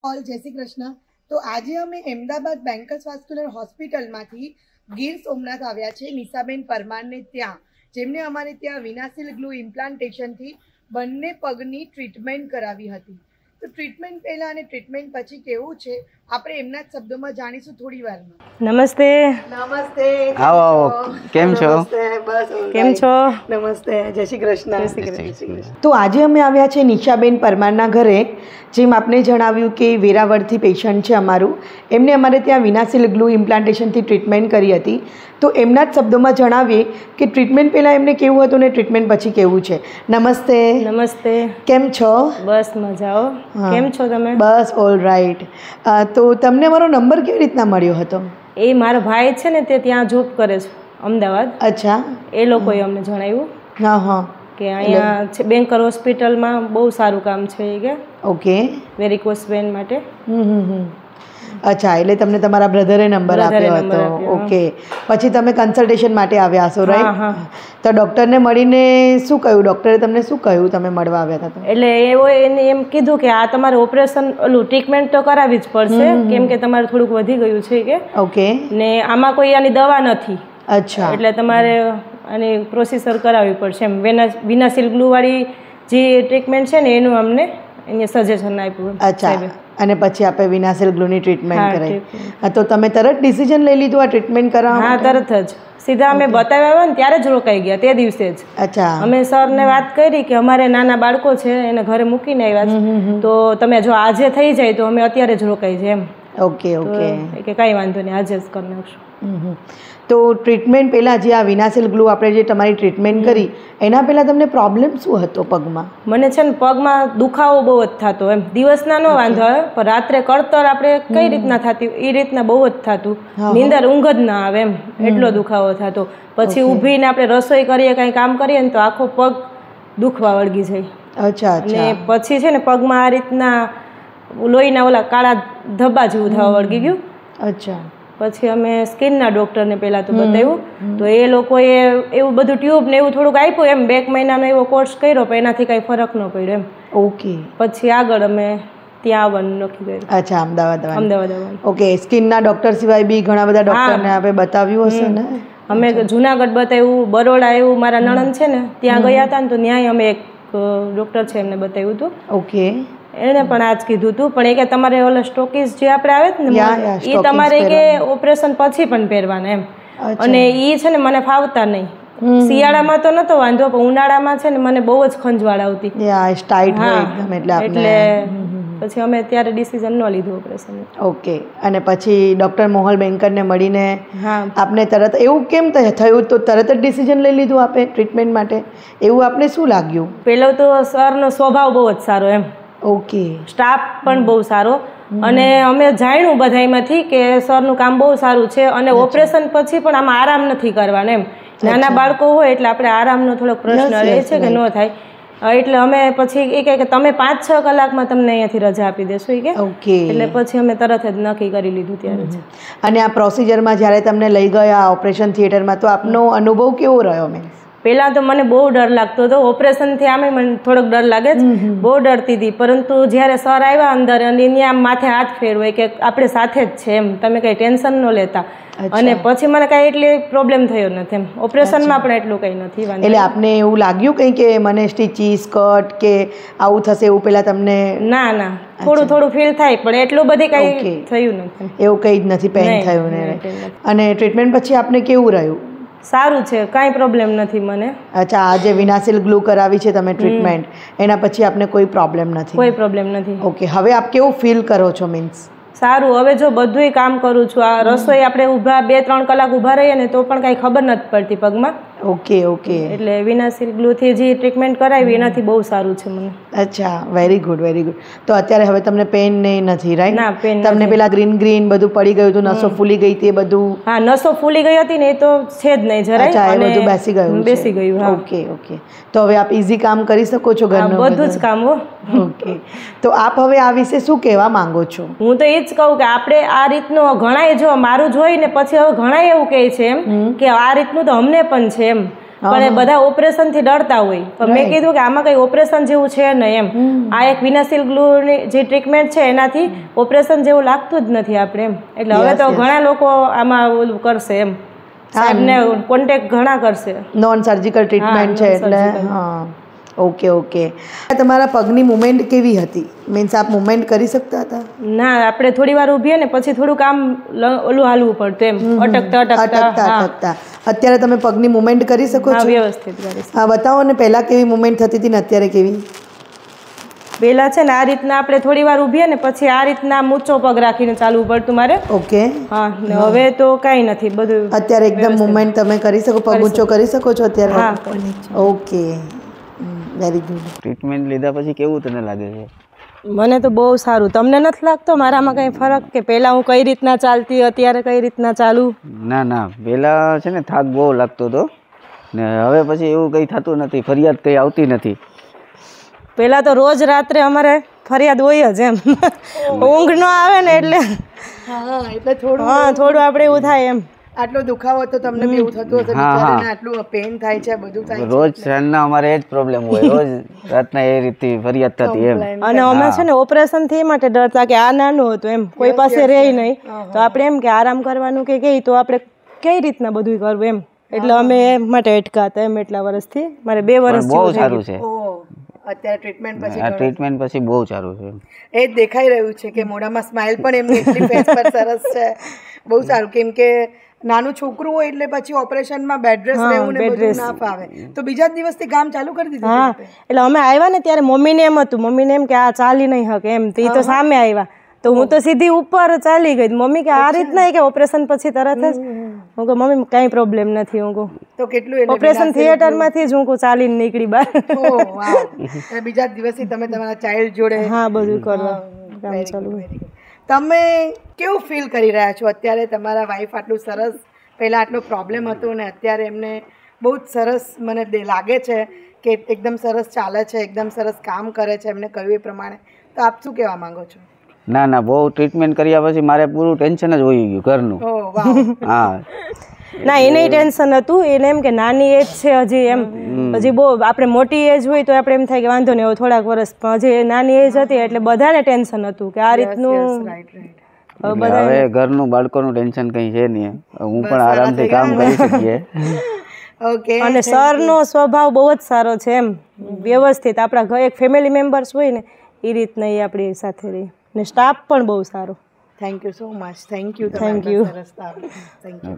All જય શ્રી કૃષ્ણ. તો આજે અમે અમદાવાદ બેન્કર્સ વાસ્ક્યુલર હોસ્પિટલમાંથી ગીર સોમનાથ આવ્યા છે નિશાબેન પરમારને ત્યાં, જેમને અમારે ત્યાં વિનાશીલ ગ્લુ ઇમ્પ્લાન્ટેશનથી બંને પગની ટ્રીટમેન્ટ કરાવી હતી. તો ટ્રીટમેન્ટ પહેલાં અને ટ્રીટમેન્ટ પછી કેવું છે આપણે એમના જ શબ્દોમાં જાણીશું થોડી વારમાં. નમસ્તે. નમસ્તે. આવો આવો, કેમ છો? બસ કેમ છો? નમસ્તે, જય શ્રી કૃષ્ણ. તો આજે અમે આવ્યા છે નિશાબેન પરમારના ઘરે. જેમ આપને જણાવ્યું કે વેરાવળથી પેશન્ટ છે અમારું, એમને અમારે ત્યાં વિનાશીલ ગ્લુ ઇમ્પ્લાન્ટેશનથી ટ્રીટમેન્ટ કરી હતી. તો એમના જ શબ્દોમાં જણાવીએ કે ટ્રીટમેન્ટ પહેલાં એમને કેવું હતું ને ટ્રીટમેન્ટ પછી કેવું છે. નમસ્તે. નમસ્તે. કેમ છો? બસ મજાઓ. કેમ છો તમે? બસ ઓલ રાઈટ. તો તમને મારો નંબર કેવી રીતના મળ્યો હતો? એ મારો ભાઈ છે ને તે ત્યાં જોબ કરે છે અમદાવાદ. અચ્છા. એ લોકોએ અમને જણાવ્યું હા હા કે અહીંયા છે બેન્કર હોસ્પિટલમાં બહુ સારું કામ છે એ કે. ઓકે. વેરિકોસ વેન માટે. અચ્છા, એટલે તમને તમારા બ્રધરે નંબર આપ્યો હતો. ઓકે. પછી તમે કન્સલ્ટેશન માટે આવ્યા હશો, રાઈટ? તો ડૉક્ટરને મળીને શું કહ્યું? ડૉક્ટરે તમને શું કહ્યું તમે મળવા આવ્યા હતા? એટલે એને એમ કીધું કે આ તમારે ઓપરેશન ઓલું ટ્રીટમેન્ટ તો કરાવવી જ પડશે, કેમ કે તમારે થોડુંક વધી ગયું છે કે. ઓકે. ને આમાં કોઈ આની દવા નથી. અચ્છા. એટલે તમારે આની પ્રોસીજર કરાવવી પડશે એમ. વિનાશીલ ગ્લુવાળી જે ટ્રીટમેન્ટ છે ને એનું અમને અહીંયા સજેશન આપ્યું. અચ્છા. અને પછી આપણે વિનાશીલ ગ્લુની ટ્રીટમેન્ટ કરાવી. તો તમે તરત ડિસિઝન લઈ લીધું આ ટ્રીટમેન્ટ કરાવવા? હા, તરત જ. સીધા અમે બતાવ્યા ને ત્યારે જ રોકાઈ ગયા, તે દિવસે જ. અચ્છા. અમે સરને વાત કરી કે અમારે નાના બાળકો છે એને ઘરે મૂકીને આવ્યા છે, તો તમે જો આજે થઈ જાય તો અમે અત્યારે જ રોકાઈ જાય એમ. Okay okay. કે કાંઈ વાંધો નહીં, આજે જ કરી નાખશું. તો ટ્રીટમેન્ટ પહેલાં જે આ વિનાશીલ ગ્લુ આપણે જે તમારી ટ્રીટમેન્ટ કરી એના પહેલાં તમને પ્રોબ્લેમ શું હતો પગમાં? મને છે ને પગમાં દુખાવો બહુ જ થતો એમ. દિવસના ન વાંધો આવે, પણ રાત્રે કળતર આપણે કઈ રીતના થતી એ રીતના બહુ જ થતું. નીંદર ઊંઘ જ ના આવે એમ, એટલો દુખાવો થતો. પછી ઊભીને આપણે રસોઈ કરીએ કાંઈ કામ કરીએ ને તો આખો પગ દુખવા વળગી જાય. અચ્છા. અને પછી છે ને પગમાં આ રીતના લોહીના ઓલા કાળા ધબ્બા જેવું થવા વળગી ગયું. અચ્છા. પછી અમે સ્કિનના ડૉક્ટરને પહેલાં તો બતાવ્યું, તો એ લોકોએ એવું બધું ટ્યુબ ને એવું થોડુંક આપ્યું એમ. 2 મહિનાનો એવો કોર્સ કર્યો પણ એનાથી કાંઈ ફરક ન પડ્યો એમ. ઓકે. પછી આગળ અમે ત્યાં આવવાનું નક્કી કર્યું. અચ્છા, અમદાવાદ આવવાનું. ઓકે. સ્કિનના ડૉક્ટર સિવાય બી ઘણા બધા ડૉક્ટરને આપણે બતાવ્યું હશે ને? અમે જુનાગઢ બતાવ્યું, બરોડા એવું મારા નણંદ છે ને ત્યાં ગયા હતા ને, તો ત્યાંય અમે એક ડૉક્ટર છે એમને બતાવ્યું હતું. ઓકે. એને પણ આ જ કીધું હતું, પણ એ કે તમારે ઓલા સ્ટોકીસ જે આપણે આવે ને એ તમારે કે ઓપરેશન પછી પણ પહેરવાના એમ. અને એ છે ને મને ફાવતા નહીં. શિયાળામાં તો નતો વાંધો, પણ ઉનાળામાં છે ને મને બહુ જ ખંજવાળ આવતી. એટલે પછી અમે ત્યારે ડિસિઝન ન લીધું ઓપરેશન. ઓકે. અને પછી ડૉક્ટર મોહલ બેન્કરને મળીને આપને તરત એવું કેમ થયું? તો તરત જ ડિસિઝન લઈ લીધું આપે ટ્રીટમેન્ટ માટે? એવું આપને શું લાગ્યું? પહેલો તો સરનો સ્વભાવ બહુ જ સારો એમ. ઓકે. સ્ટાફ પણ બહુ સારો, અને અમે જાણ્યું બધામાંથી કે સરનું કામ બહુ સારું છે. અને ઓપરેશન પછી પણ આમાં આરામ નથી કરવાનો એમ. નાના બાળકો હોય એટલે આપણે આરામનો થોડોક પ્રશ્ન રહે છે કે ન થાય. એટલે અમે પછી એ કહે કે તમે 5-6 કલાકમાં તમને અહીંયાથી રજા આપી દેશું એ કે. ઓકે. એટલે પછી અમે તરત જ નક્કી કરી લીધું ત્યારે જ. અને આ પ્રોસિજરમાં જ્યારે તમને લઈ ગયા ઓપરેશન થિયેટરમાં, તો આપનો અનુભવ કેવો રહ્યો? મેં પહેલાં તો મને બહુ ડર લાગતો હતો. ઓપરેશનથી આમે મને થોડોક ડર લાગે જ, બહુ ડરતી હતી. પરંતુ જ્યારે સર આવ્યા અંદર અને ત્યાં માથે હાથ ફેરવાય કે આપણે સાથે જ છે એમ, તમે કંઈ ટેન્શન ન લેતા. અને પછી મને કાંઈ એટલી પ્રોબ્લેમ થયો નથી એમ. ઓપરેશનમાં પણ એટલું કંઈ નથી. એટલે આપને એવું લાગ્યું કંઈ કે મને સ્ટીચીસ કટ કે આવું થશે એવું પહેલાં તમને? ના ના, થોડું થોડું ફીલ થાય, પણ એટલું બધી કંઈ થયું નથી. એવું કંઈ જ નથી પેઇન થયું ને? અને ટ્રીટમેન્ટ પછી આપને કેવું રહ્યું? સારું છે, કાંઈ પ્રોબ્લેમ નથી મને. અચ્છા. આ જે વિનાશીલ ગ્લુ કરાવી છે તમે ટ્રીટમેન્ટ, એના પછી આપને કોઈ પ્રોબ્લેમ નથી? કોઈ પ્રોબ્લેમ નથી. ઓકે. હવે આપ કેવું ફીલ કરો છો? મીન્સ સારું. હવે જો બધુંય કામ કરું છું. આ રસોઈ આપણે ઊભા 2-3 કલાક ઊભા રહીએ ને તો પણ કાંઈ ખબર નથી પડતી પગમાં. Okay okay. એટલે વિનાશીલ ગ્લુથી જે ટ્રીટમેન્ટ કરાવી એનાથી બહુ સારું છે મને. અચ્છા, વેરી ગુડ વેરી ગુડ. તો અત્યારે હવે તમને પેઇન નહીં નથી, રાઈટ? ના, પેઇન તમને પેલા ગ્રીન બધું પડી ગયું હતું, નસો ફૂલી ગઈ હતી, બધું? હા, નસો ફૂલી ગઈ હતી ને એ તો છે જ નહીં જરાય. અચ્છા, એ બધું બેસી ગયું. Okay okay. તો હવે આપ ઇઝી કામ કરી શકો છો ઘરનું? બધું જ કામ. ઓકે. તો આપ હવે આ વિશે શું કહેવા માંગો છો? હું તો એ જ કહું કે આપણે આ રીતનું ઘણાય જો મારું જોઈને પછી હવે ઘણાય એવું કહે છે એમ કે આ રીતનું તો અમને પણ છે એમ. પણ એ બધા ઓપરેશન થી ડરતા હોય. પણ મેં કીધું કે આમાં કઈ ઓપરેશન જેવું છે નહીં એમ. આ એક વિનાશીલ ગ્લુની જે ટ્રીટમેન્ટ છે એનાથી ઓપરેશન જેવું લાગતું જ નથી આપણે એમ. એટલે હવે તો ઘણા લોકો આમાં ઓલું કરશે એમ, સાહેબને કોન્ટેક્ટ ઘણા કરશે. નોન સર્જિકલ ટ્રીટમેન્ટ છે એટલે. હા, ઓકે ઓકે. તમારા પગની મુવમેન્ટ કેવી હતી? મીન્સ આપ મુવમેન્ટ કરી શકતા હતા? ના, આપણે થોડી વાર ઊભીએ ને પછી થોડુંક આમ ઓલું હાલવું પડતું એમ, અટકતા. અત્યારે તમે પગની મુવમેન્ટ કરી શકો છો? વ્યવસ્થિત કરી. હા, બતાવો ને પહેલા કેવી મુવમેન્ટ થતી હતી ને અત્યારે કેવી? પહેલા છે ને આ રીતના આપણે થોડી વાર ઊભીએ ને પછી આ રીતના ઊંચો પગ રાખીને ચાલવું પડતું મારે. ઓકે. હા, હવે તો કાંઈ નથી, બધું અત્યારે એકદમ મુવમેન્ટ તમે કરી શકો, પગ ઊંચો કરી શકો છો અત્યારે? હા. Okay, very good. ટ્રીટમેન્ટ લીધા પછી કેવું તને લાગે છે? મને તો બહુ સારું. તમને નથી લાગતો મારામાં કંઈ ફરક કે પહેલા હું કઈ રીતના ચાલતી અત્યારે કઈ રીતના ચાલું? ના, પહેલા છે ને થાક બહુ લાગતો હતો ને હવે પછી એવું કંઈ થતું નથી, ફરિયાદ કંઈ આવતી નથી. પહેલા તો રોજ રાત્રે અમારે ફરિયાદ હોય જ એમ, ઊંઘ ન આવે ને એટલે થોડું આપણે એવું થાય એમ. આટલો દુખાવો તો તમને બી એવું થતું હશે, બિચારાને આટલું પેઇન થાય છે, બધું થાય છે. રોજ સાંજના અમારે એ જ પ્રોબ્લેમ હોય, રોજ રાતના એ રીતે ફરિયાદ થતી એમ. અને અમે છે ને ઓપરેશન થી એ માટે ડરતા કે આ નાનું હતું એમ, કોઈ પાસે રહે નહીં તો આપણે એમ કે આરામ કરવાનું કે કઈ તો આપણે કઈ રીતના બધું કરવું એમ, એટલે અમે એ માટે અટકાતા એમ. એટલા વર્ષથી મારે 2 વર્ષ બહુ સારું છે અત્યારે ટ્રીટમેન્ટ પછી. આ ટ્રીટમેન્ટ પછી બહુ સારું છે. એ જ દેખાઈ રહ્યું છે કે મોઢામાં સ્માઇલ પણ એમની એટલી ફેસ પર સરસ છે, બહુ સારું. કેમ કે નાનું છોકરું હોય એટલે પછી ઓપરેશનમાં બેડ રેસ્ટ રહેવું ને બધું ના ફાવે, તો બીજા દિવસથી કામ ચાલુ કરી દીધું. હા, એટલે અમે આવ્યા ને ત્યારે મમ્મીને એમ હતું, મમ્મીને એમ કે આ ચાલી નહીં શકે એમ, તો એ તો સામે આવ્યા તો હું તો સીધી ઉપર ચાલી ગઈ. મમ્મી કે આ રીતના કે ઓપરેશન પછી તરત જ? હું કહું મમ્મી કાંઈ પ્રોબ્લેમ નથી. હું કહું તો કેટલું ઓપરેશન થિયેટરમાંથી જ હું ચાલીને નીકળી બહાર. બીજા દિવસથી તમે તમારા ચાઇલ્ડ જોડે હા બધું કરવા કામ ચાલુ. તમે કેવું ફીલ કરી રહ્યા છો અત્યારે? તમારા વાઈફ આટલું સરસ, પહેલાં આટલો પ્રોબ્લેમ હતો ને અત્યારે એમને બહુ જ સરસ મને લાગે છે કે એકદમ સરસ ચાલે છે, એકદમ સરસ કામ કરે છે એમને કહ્યું એ પ્રમાણે. તો આપ શું કહેવા માંગો છો? ના, બહુ ટ્રીટમેન્ટ કર્યા પછી મારે પૂરું ટેન્શન જ હોઈ ગયું ઘરનું. હા, ના એને ટેન્શન હતું, એને એમ કે નાની એજ છે હજી એમ, હજી બહુ આપણે મોટી એજ હોય તો આપણે એમ થાય કે વાંધો નહીં થોડાક વર્ષ, પણ હજી નાની એજ હતી એટલે બધાને ટેન્શન હતું કે આ રીતનું. હવે ઘરનું બાળકોનું ટેન્શન કંઈ છે નહીં, હું પણ આરામથી કામ કરી શકીએ. ઓકે. અને સરનો સ્વભાવ બહુ જ સારો છે એમ, વ્યવસ્થિત. આપણા ઘરે એક ફેમિલી મેમ્બર્સ હોય ને એ રીતના એ આપણી સાથે રહી, ને સ્ટાફ પણ બહુ સારો. Thank you so much. Thank you. Thank you. સરસ સ્ટાફ. Thank you.